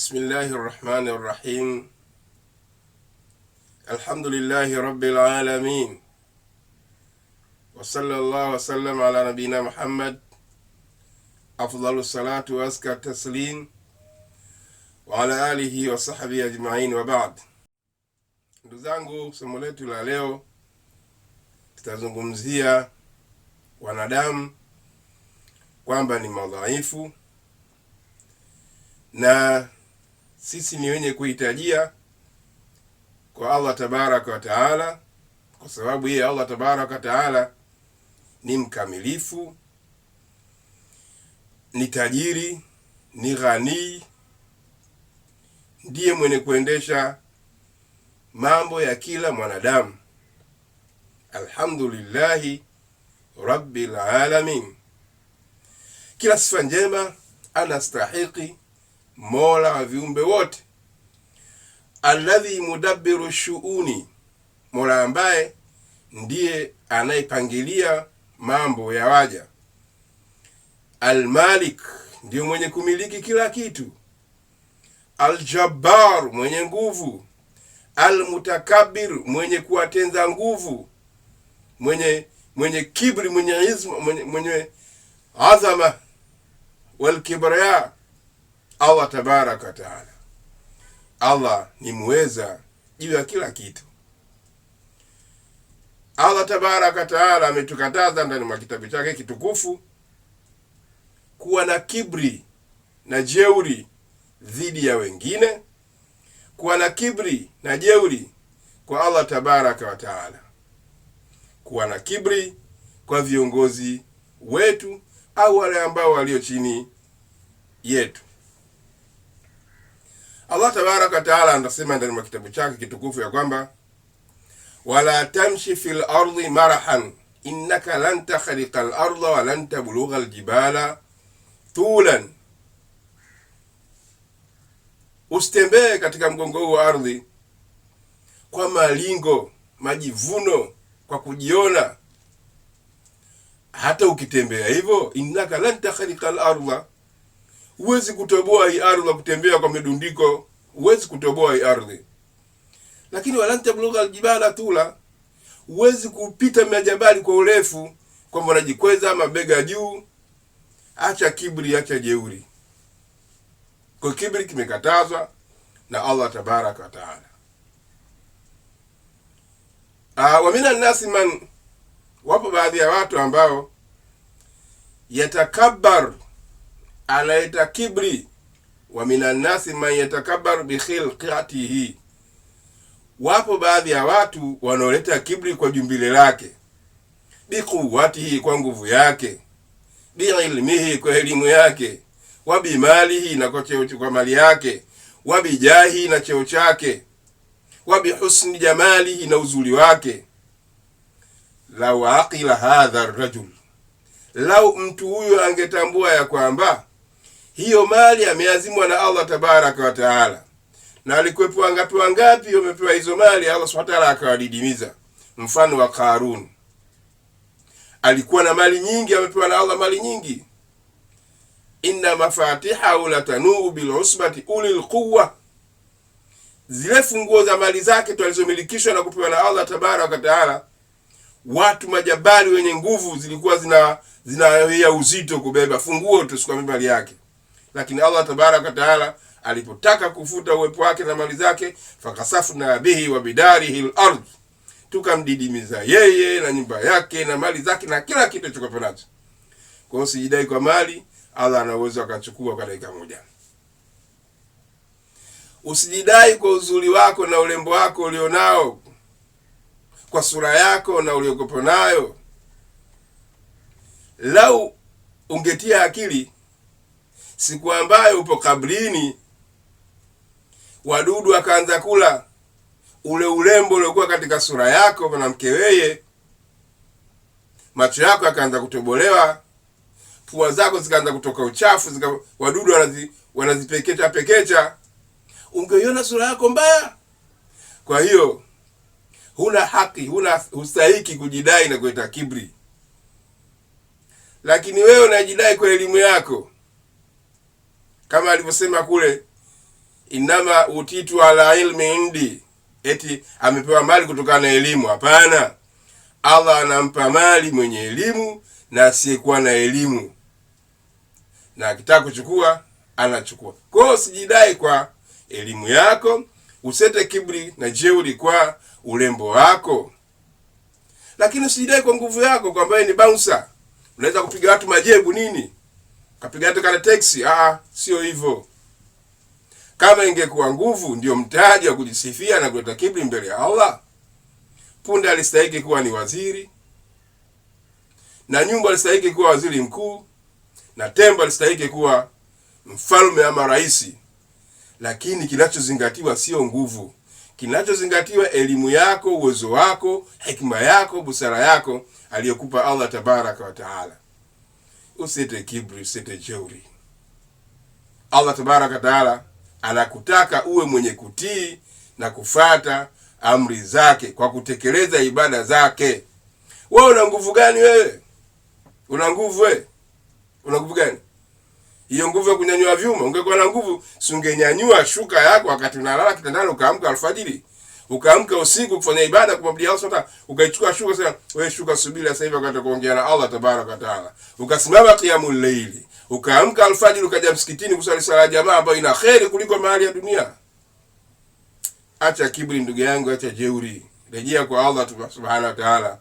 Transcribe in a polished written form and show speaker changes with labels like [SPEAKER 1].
[SPEAKER 1] Bismillahir Rahmanir Rahim. Alhamdulillahi Rabbil Alamin. Wa sallallahu wa sallam ala nabina Muhammad. Afdalu salatu wa azka taslim. Wa ala alihi wa sahbihi ajma'in wa ba'd. Ndugu zangu, somo letu la leo tutazungumzia wanadamu kwamba ni madhaifu na sisi ni wenye kuhitajia kwa Allah tabaraka wa taala, kwa sababu yeye Allah tabaraka wa taala ni mkamilifu, ni tajiri, ni ghani, ndiye mwenye kuendesha mambo ya kila mwanadamu. Alhamdulillahi Rabbil Alamin. Kila sifa njema anastahiki Mola wa viumbe wote, alladhi mudabbiru shuuni, Mola ambaye ndiye anayepangilia mambo ya waja. Almalik, ndiye mwenye kumiliki kila kitu. Aljabbar, mwenye nguvu. Almutakabbir, mwenye kuwatenza nguvu, mwenye kibri, mwenye izma, mwenye azama wal kibriya. Allah tabaraka wa taala, Allah ni muweza juu ya kila kitu. Allah tabaraka wa taala ametukataza ndani mwa kitabu chake kitukufu kuwa na kibri na jeuri dhidi ya wengine, kuwa na kibri na jeuri kwa Allah tabaraka wa taala, kuwa na kibri kwa viongozi wetu au wale ambao walio chini yetu. Allah tabaraka wa taala anasema ndani mwa kitabu chake kitukufu ya kwamba wala tamshi fil ardi marahan innaka lan takhriqa al arda wa lan tablugha al jibala tulan, usitembee katika mgongo huu wa ardhi kwa malingo, majivuno, kwa kujiona. Hata ukitembea hivyo, innaka lan takhriqa al arda, huwezi kutoboa hii ardhi, kutembea kwa midundiko huwezi kutoboa hii ardhi. Lakini wala tablugha aljibala tula, huwezi kupita majabali kwa urefu, kwamba unajikweza mabega juu. Acha kibri, acha jeuri. Kwa kibri kimekatazwa na Allah tabaraka wa taala. Wa minan nasi man, wapo baadhi ya watu ambao yatakabbar, anaita kibri. Wa minan nasi man yatakabbar bi khilqatihi, wapo baadhi ya watu wanaoleta kibri kwa jumbile lake, bi quwwatihi, kwa nguvu yake, bi ilmihi, kwa elimu yake, wa bi malihi, na kwa mali yake, wa bi jahi, na cheo chake, wa bi husni jamalihi, na uzuri wake. Lau aqila hadha ar-rajul, lau mtu huyo angetambua ya kwamba hiyo mali ameazimwa na Allah tabaraka wa taala, na alikuwepo wangapi wamepewa hizo mali, Allah subhanahu wa taala akawadidimiza. Mfano wa Karun, alikuwa na mali nyingi, amepewa na Allah mali nyingi. Inna mafatihahu latanuu bil usbati ulil quwwa, zile funguo za mali zake tu alizomilikishwa na kupewa na Allah tabaraka wa taala, watu majabali wenye nguvu zilikuwa zina uzito kubeba funguo tu, kwa mali yake. Lakini Allah tabaraka wa taala alipotaka kufuta uwepo wake na mali zake, fakasafna bihi wa bidarihi al-ard, tukamdidimiza yeye na nyumba yake na mali zake na kila kitu chochote nacho. Kwa hiyo usijidai kwa mali, Allah ana uwezo akachukua kwa dakika moja. Usijidai kwa uzuri wako na urembo wako ulionao, kwa sura yako na uliokopo nayo. Lau ungetia akili, siku ambayo upo kabrini, wadudu akaanza kula ule urembo uliokuwa katika sura yako, mwanamke weye, macho yako akaanza kutobolewa, pua zako zikaanza kutoka uchafu, wadudu wanazipekecha, ungeiona sura yako mbaya. Kwa hiyo huna haki, hustahiki kujidai na kuleta kibri. Lakini wewe unajidai kwa elimu yako, kama alivyosema kule inama utitu ala ilmi indi, eti amepewa mali kutokana na elimu. Hapana, Allah anampa mali mwenye elimu na asiyekuwa na elimu, na akitaka kuchukua anachukua. Kwa hiyo usijidai kwa elimu yako, usete kibri na jeuri kwa urembo wako, lakini usijidai kwa nguvu yako kwamba ni bouncer, unaweza kupiga watu majebu nini, kapiga hata kana taxi. Sio hivyo. Kama ingekuwa nguvu ndio mtaji wa kujisifia na kuleta kibri mbele ya Allah, punda alistahili kuwa ni waziri, na nyumbu alistahili kuwa waziri mkuu, na tembo alistahili kuwa mfalme ama rais. Lakini kinachozingatiwa sio nguvu, kinachozingatiwa elimu yako, uwezo wako, hekima yako, busara yako aliyokupa Allah tabaraka wa taala. Usite kibri, usite jeuri. Allah tabaraka wa taala anakutaka uwe mwenye kutii na kufata amri zake kwa kutekeleza ibada zake. Wewe una nguvu gani? Wewe una nguvu? Wewe una nguvu gani? Hiyo nguvu ya kunyanyua vyuma? Ungekuwa na nguvu, si ungenyanyua shuka yako wakati unalala kitandani, ukaamka alfajiri, ukaamka usiku kufanya ibada kumwabudia Allah Subhanahu, ukaichukua shuka sasa, wewe shuka, subiri sasa hivi wakati kuongea na Allah tabaraka wa taala, ukasimama qiyamul layli, ukaamka alfajiri, ukaja msikitini kusali sala jamaa ambayo ina kheri kuliko mahali ya dunia. Acha kibri ndugu yangu, acha jeuri, rejea kwa Allah Subhanahu wa taala.